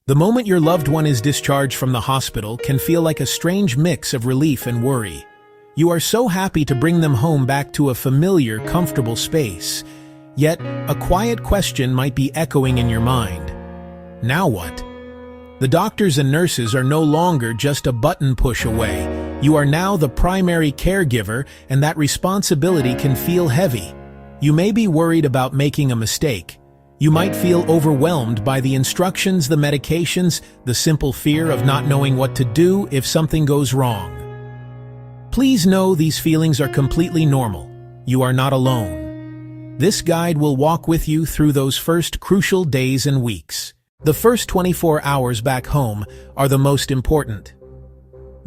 The moment your loved one is discharged from the hospital can feel like a strange mix of relief and worry. You are so happy to bring them home back to a familiar, comfortable space. Yet, a quiet question might be echoing in your mind. Now what? The doctors and nurses are no longer just a button push away. You are now the primary caregiver, and that responsibility can feel heavy. You may be worried about making a mistake. You might feel overwhelmed by the instructions, the medications, the simple fear of not knowing what to do if something goes wrong. Please know these feelings are completely normal. You are not alone. This guide will walk with you through those first crucial days and weeks. The first 24 hours back home are the most important.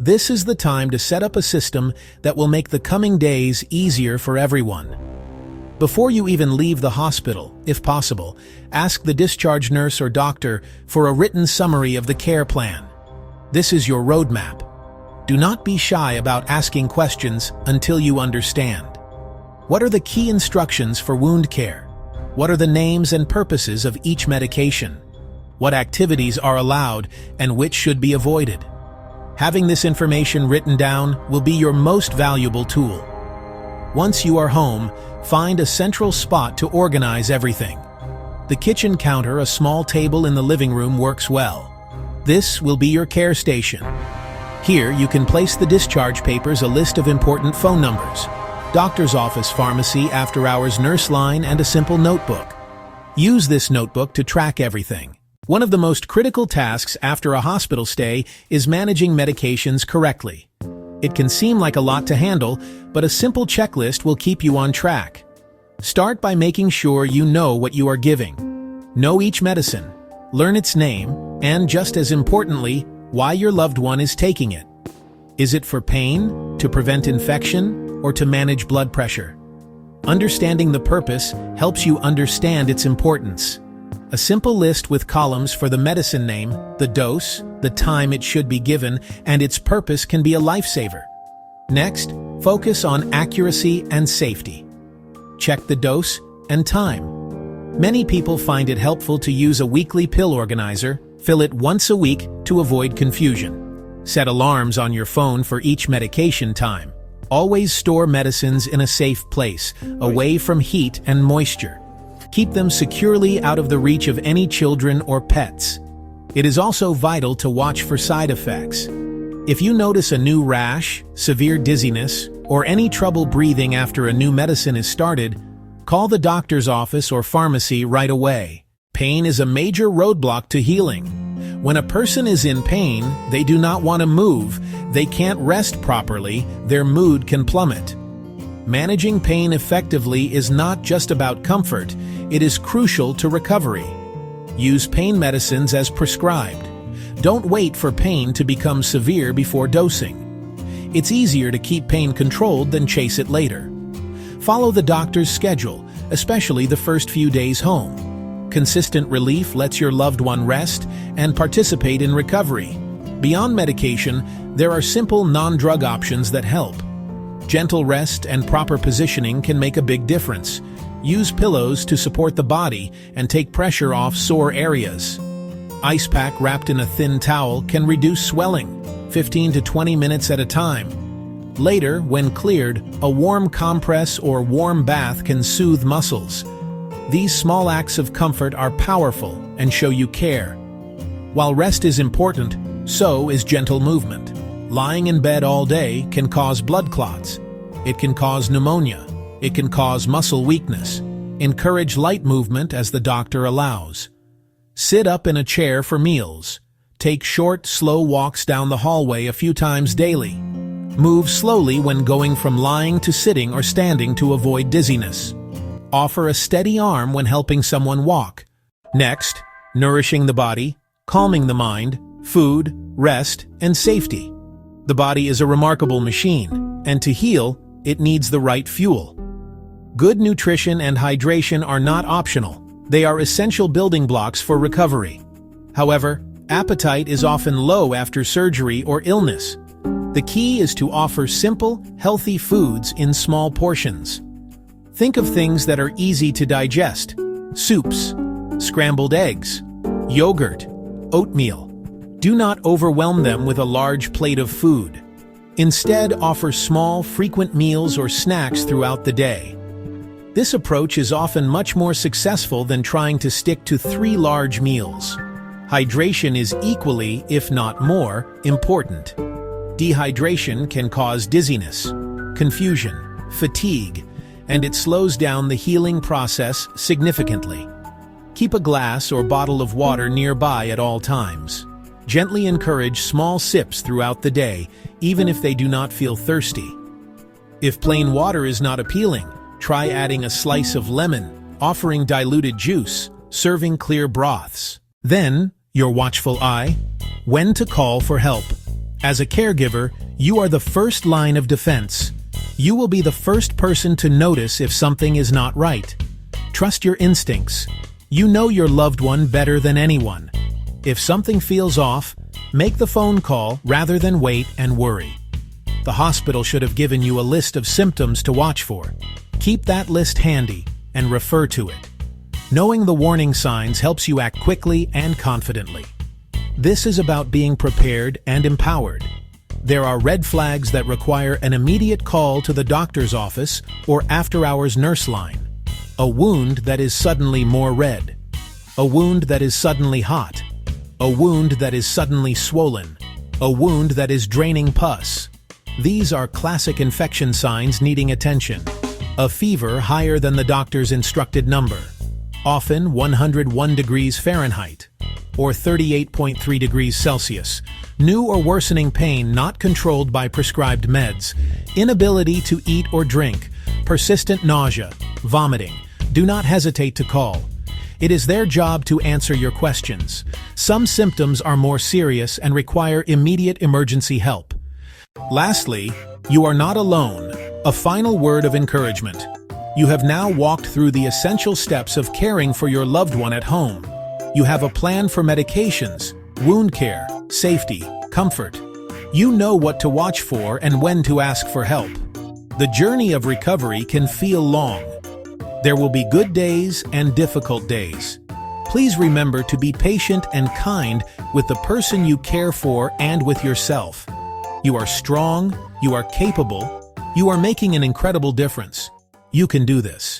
This is the time to set up a system that will make the coming days easier for everyone. Before you even leave the hospital, if possible, ask the discharge nurse or doctor for a written summary of the care plan. This is your roadmap. Do not be shy about asking questions until you understand. What are the key instructions for wound care? What are the names and purposes of each medication? What activities are allowed and which should be avoided? Having this information written down will be your most valuable tool. Once you are home, find a central spot to organize everything. The kitchen counter, a small table in the living room, works well. This will be your care station. Here you can place the discharge papers, a list of important phone numbers, doctor's office, pharmacy, after-hours nurse line, and a simple notebook. Use this notebook to track everything. One of the most critical tasks after a hospital stay is managing medications correctly. It can seem like a lot to handle, but a simple checklist will keep you on track. Start by making sure you know what you are giving. Know each medicine, learn its name, and just as importantly, why your loved one is taking it. Is it for pain, to prevent infection, or to manage blood pressure? Understanding the purpose helps you understand its importance. A simple list with columns for the medicine name, the dose, the time it should be given, and its purpose can be a lifesaver. Next, focus on accuracy and safety. Check the dose and time. Many people find it helpful to use a weekly pill organizer. Fill it once a week to avoid confusion. Set alarms on your phone for each medication time. Always store medicines in a safe place, away from heat and moisture. Keep them securely out of the reach of any children or pets. It is also vital to watch for side effects. If you notice a new rash, severe dizziness, or any trouble breathing after a new medicine is started, call the doctor's office or pharmacy right away. Pain is a major roadblock to healing. When a person is in pain, they do not want to move, they can't rest properly, their mood can plummet. Managing pain effectively is not just about comfort, it is crucial to recovery. Use pain medicines as prescribed. Don't wait for pain to become severe before dosing. It's easier to keep pain controlled than chase it later. Follow the doctor's schedule, especially the first few days home. Consistent relief lets your loved one rest and participate in recovery. Beyond medication, there are simple non-drug options that help. Gentle rest and proper positioning can make a big difference. Use pillows to support the body and take pressure off sore areas. Ice pack wrapped in a thin towel can reduce swelling, 15 to 20 minutes at a time. Later, when cleared, a warm compress or warm bath can soothe muscles. These small acts of comfort are powerful and show you care. While rest is important, so is gentle movement. Lying in bed all day can cause blood clots. It can cause pneumonia. It can cause muscle weakness. Encourage light movement as the doctor allows. Sit up in a chair for meals. Take short, slow walks down the hallway a few times daily. Move slowly when going from lying to sitting or standing to avoid dizziness. Offer a steady arm when helping someone walk. Next, nourishing the body, calming the mind, food, rest, and safety. The body is a remarkable machine, and to heal, it needs the right fuel. Good nutrition and hydration are not optional. They are essential building blocks for recovery. However, appetite is often low after surgery or illness. The key is to offer simple, healthy foods in small portions. Think of things that are easy to digest: soups, scrambled eggs, yogurt, oatmeal. Do not overwhelm them with a large plate of food. Instead, offer small, frequent meals or snacks throughout the day. This approach is often much more successful than trying to stick to 3 large meals. Hydration is equally, if not more, important. Dehydration can cause dizziness, confusion, fatigue, and it slows down the healing process significantly. Keep a glass or bottle of water nearby at all times. Gently encourage small sips throughout the day, even if they do not feel thirsty. If plain water is not appealing, try adding a slice of lemon, offering diluted juice, serving clear broths. Then, your watchful eye, when to call for help. As a caregiver, you are the first line of defense. You will be the first person to notice if something is not right. Trust your instincts. You know your loved one better than anyone. If something feels off, make the phone call rather than wait and worry. The hospital should have given you a list of symptoms to watch for. Keep that list handy and refer to it. Knowing the warning signs helps you act quickly and confidently. This is about being prepared and empowered. There are red flags that require an immediate call to the doctor's office or after-hours nurse line. A wound that is suddenly more red. A wound that is suddenly hot. A wound that is suddenly swollen. A wound that is draining pus. These are classic infection signs needing attention. A fever higher than the doctor's instructed number, often 101 degrees Fahrenheit, or 38.3 degrees Celsius. New or worsening pain not controlled by prescribed meds. Inability to eat or drink. Persistent nausea. Vomiting. Do not hesitate to call. It is their job to answer your questions. Some symptoms are more serious and require immediate emergency help. Lastly, you are not alone. A final word of encouragement. You have now walked through the essential steps of caring for your loved one at home. You have a plan for medications, wound care, safety, comfort. You know what to watch for and when to ask for help. The journey of recovery can feel long. There will be good days and difficult days. Please remember to be patient and kind with the person you care for and with yourself. You are strong, you are capable, you are making an incredible difference. You can do this.